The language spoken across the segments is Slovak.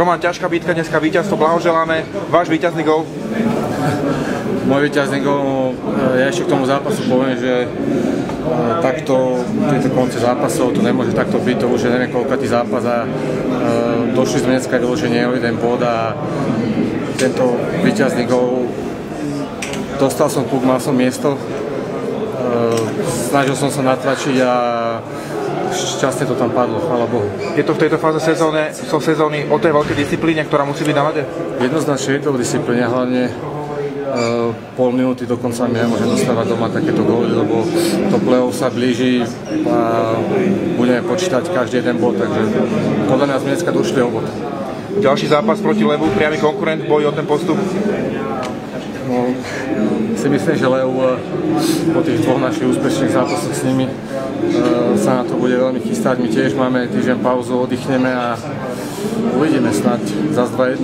Roman, ťažká bitka, dneska víťazstvo, blahoželáme. Váš víťazný gól? Môj víťazný gól, ja ešte k tomu zápasu poviem, že takto tieto konce zápasov to nemôže takto byť, to už je neviem koľkatý zápas a došli sme dneska vyloženie o jeden bod a tento víťazný gól, dostal som puk, mal som miesto, snažil som sa natlačiť a šťastne to tam padlo, chvála Bohu. Je to v tejto fáze sezóny o tej veľkej disciplíne, ktorá musí byť na lade? Jednoznačne je to o disciplíne, hlavne pol minúty dokonca mi nemôže dostávať doma takéto góly, lebo to play-off sa blíži a budeme počítať každý jeden bod, takže podľa mňa sme dneska došli o bod. Ďalší zápas proti Levu, priamy konkurent, boj o ten postup? No, si myslím, že Lev po tých dvoch našich úspešných zápasoch s nimi sa na to bude veľmi chystať. My tiež máme týždeň pauzu, oddychneme a uvidíme snáď zas 2-1.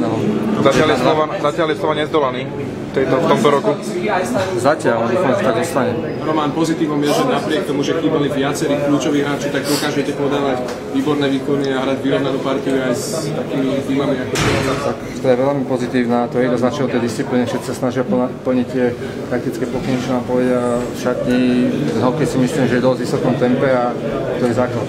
Zatiaľ je Slovan nezdolaný v tomto roku. Zatiaľ, dúfam, že tak ostane. Roman, pozitívom je, že napriek tomu, že chýbali viacerí kľúčoví hráči, tak dokážete podávať výborné výkony a hrať vyrovnanú partiu aj s takými týmami ako tak to je veľmi pozitívne, to je jednoznačne o tej disciplíne, všetci sa snažia plniť tie taktické pokyny, čo nám povedia v šatni. Hokej si myslím, že je dosť v vysokom tempe a to je základ.